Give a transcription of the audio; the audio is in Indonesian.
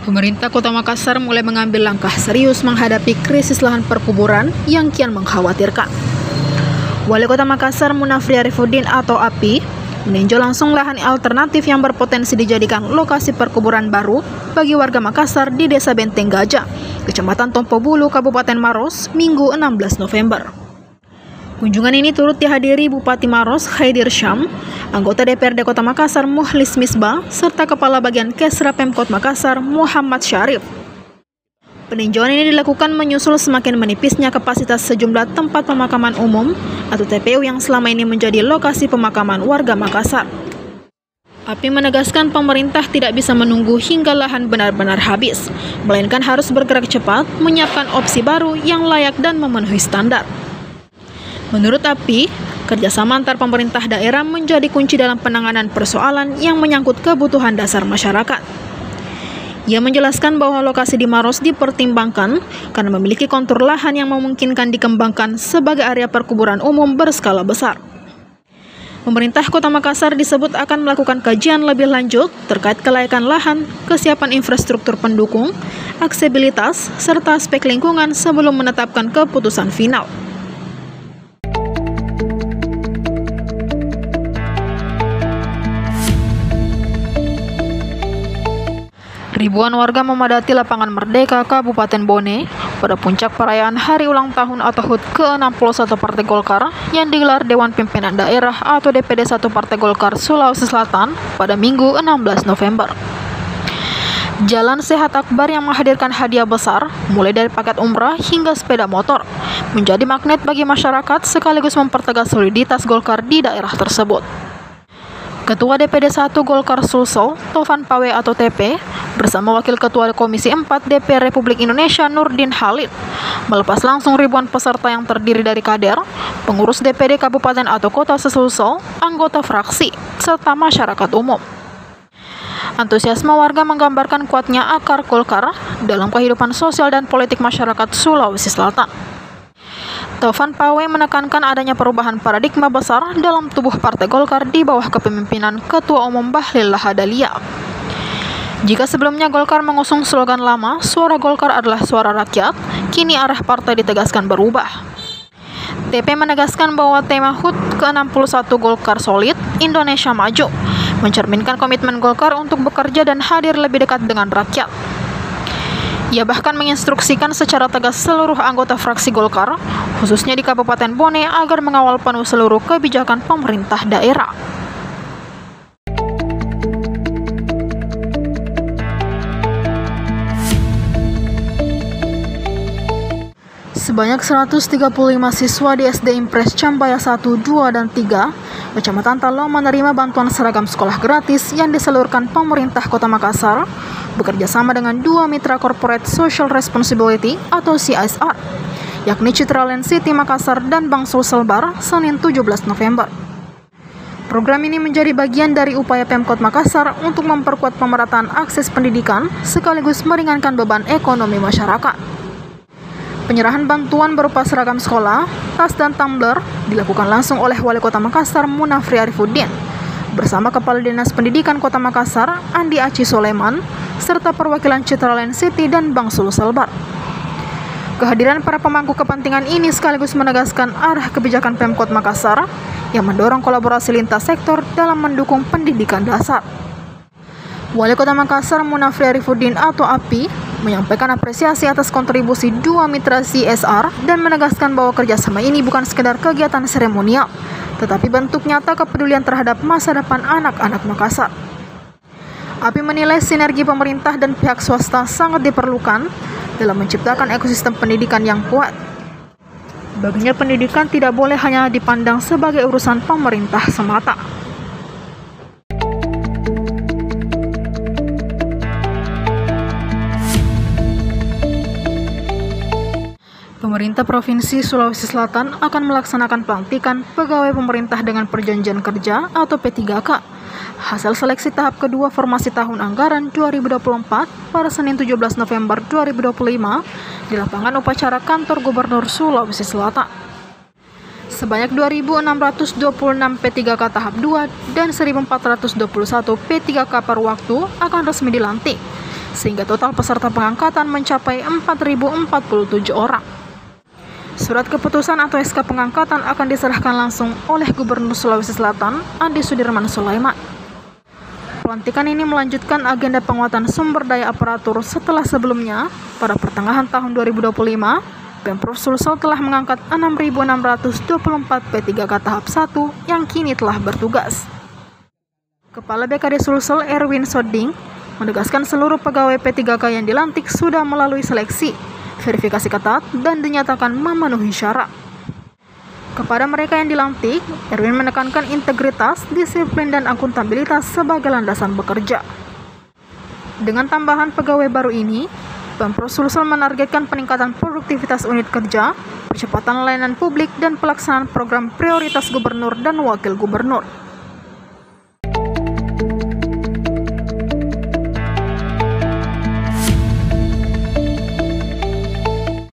Pemerintah Kota Makassar mulai mengambil langkah serius menghadapi krisis lahan perkuburan yang kian mengkhawatirkan. Wali Kota Makassar Munafri Arifudin atau API meninjau langsung lahan alternatif yang berpotensi dijadikan lokasi perkuburan baru bagi warga Makassar di Desa Benteng Gajah, Kecamatan Tompo Bulu, Kabupaten Maros, Minggu 16 November. Kunjungan ini turut dihadiri Bupati Maros Khaidir Syam, anggota DPRD Kota Makassar Muhlis Misbah, serta Kepala Bagian Kesra Pemkot Makassar Muhammad Syarif. Peninjauan ini dilakukan menyusul semakin menipisnya kapasitas sejumlah tempat pemakaman umum atau TPU yang selama ini menjadi lokasi pemakaman warga Makassar. API menegaskan pemerintah tidak bisa menunggu hingga lahan benar-benar habis, melainkan harus bergerak cepat menyiapkan opsi baru yang layak dan memenuhi standar. Menurut API, kerjasama antar pemerintah daerah menjadi kunci dalam penanganan persoalan yang menyangkut kebutuhan dasar masyarakat. Ia menjelaskan bahwa lokasi di Maros dipertimbangkan karena memiliki kontur lahan yang memungkinkan dikembangkan sebagai area perkuburan umum berskala besar. Pemerintah Kota Makassar disebut akan melakukan kajian lebih lanjut terkait kelayakan lahan, kesiapan infrastruktur pendukung, aksesibilitas, serta aspek lingkungan sebelum menetapkan keputusan final. Ribuan warga memadati lapangan Merdeka Kabupaten Bone pada puncak perayaan hari ulang tahun atau HUT ke-61 Partai Golkar yang digelar Dewan Pimpinan Daerah atau DPD 1 Partai Golkar Sulawesi Selatan pada Minggu 16 November. Jalan Sehat Akbar yang menghadirkan hadiah besar mulai dari paket umrah hingga sepeda motor menjadi magnet bagi masyarakat sekaligus mempertegas soliditas Golkar di daerah tersebut. Ketua DPD 1 Golkar Sulsel, Taufan Pawe atau TP, bersama Wakil Ketua Komisi 4 DPR Republik Indonesia Nurdin Halid, melepas langsung ribuan peserta yang terdiri dari kader, pengurus DPD Kabupaten atau Kota Sesulsel, anggota fraksi, serta masyarakat umum. Antusiasme warga menggambarkan kuatnya akar Golkar dalam kehidupan sosial dan politik masyarakat Sulawesi Selatan. Taufan Pawe menekankan adanya perubahan paradigma besar dalam tubuh Partai Golkar di bawah kepemimpinan Ketua Umum Bahlil Lahadalia. Jika sebelumnya Golkar mengusung slogan lama, suara Golkar adalah suara rakyat, kini arah partai ditegaskan berubah. TP menegaskan bahwa tema HUT ke-61 Golkar Solid, Indonesia Maju, mencerminkan komitmen Golkar untuk bekerja dan hadir lebih dekat dengan rakyat. Ia bahkan menginstruksikan secara tegas seluruh anggota fraksi Golkar, khususnya di Kabupaten Bone, agar mengawal penuh seluruh kebijakan pemerintah daerah. Sebanyak 135 siswa di SD Impres Cambaya 1, 2, dan 3, Kecamatan Talo menerima bantuan seragam sekolah gratis yang disalurkan pemerintah Kota Makassar bekerja sama dengan dua mitra Corporate Social Responsibility atau CSR, yakni Citraland City Makassar dan Bank Sulselbar, Senin 17 November. Program ini menjadi bagian dari upaya Pemkot Makassar untuk memperkuat pemerataan akses pendidikan sekaligus meringankan beban ekonomi masyarakat. Penyerahan bantuan berupa seragam sekolah, tas dan tumbler dilakukan langsung oleh Wali Kota Makassar Munafri Arifudin bersama Kepala Dinas Pendidikan Kota Makassar Andi Aci Soleman serta perwakilan Citraland City dan Bank Sulselbar. Kehadiran para pemangku kepentingan ini sekaligus menegaskan arah kebijakan Pemkot Makassar yang mendorong kolaborasi lintas sektor dalam mendukung pendidikan dasar. Wali Kota Makassar Munafri Arifudin atau API menyampaikan apresiasi atas kontribusi dua mitra CSR dan menegaskan bahwa kerjasama ini bukan sekedar kegiatan seremonial, tetapi bentuk nyata kepedulian terhadap masa depan anak-anak Makassar. API menilai sinergi pemerintah dan pihak swasta sangat diperlukan dalam menciptakan ekosistem pendidikan yang kuat. Baginya pendidikan tidak boleh hanya dipandang sebagai urusan pemerintah semata. Pemerintah Provinsi Sulawesi Selatan akan melaksanakan pelantikan pegawai pemerintah dengan perjanjian kerja atau P3K hasil seleksi tahap kedua formasi tahun anggaran 2024 pada Senin 17 November 2025 di lapangan upacara kantor Gubernur Sulawesi Selatan. Sebanyak 2.626 P3K tahap 2 dan 1.421 P3K per waktu akan resmi dilantik, sehingga total peserta pengangkatan mencapai 4.047 orang. Surat keputusan atau SK pengangkatan akan diserahkan langsung oleh Gubernur Sulawesi Selatan, Andi Sudirman Sulaiman. Pelantikan ini melanjutkan agenda penguatan sumber daya aparatur setelah sebelumnya, pada pertengahan tahun 2025, Pemprov Sulsel telah mengangkat 6.624 P3K tahap 1 yang kini telah bertugas. Kepala BKD Sulsel Erwin Soding menegaskan seluruh pegawai P3K yang dilantik sudah melalui seleksi, verifikasi ketat, dan dinyatakan memenuhi syarat. Kepada mereka yang dilantik, Erwin menekankan integritas, disiplin, dan akuntabilitas sebagai landasan bekerja. Dengan tambahan pegawai baru ini, Pemprov Sulsel menargetkan peningkatan produktivitas unit kerja, percepatan layanan publik, dan pelaksanaan program prioritas gubernur dan wakil gubernur.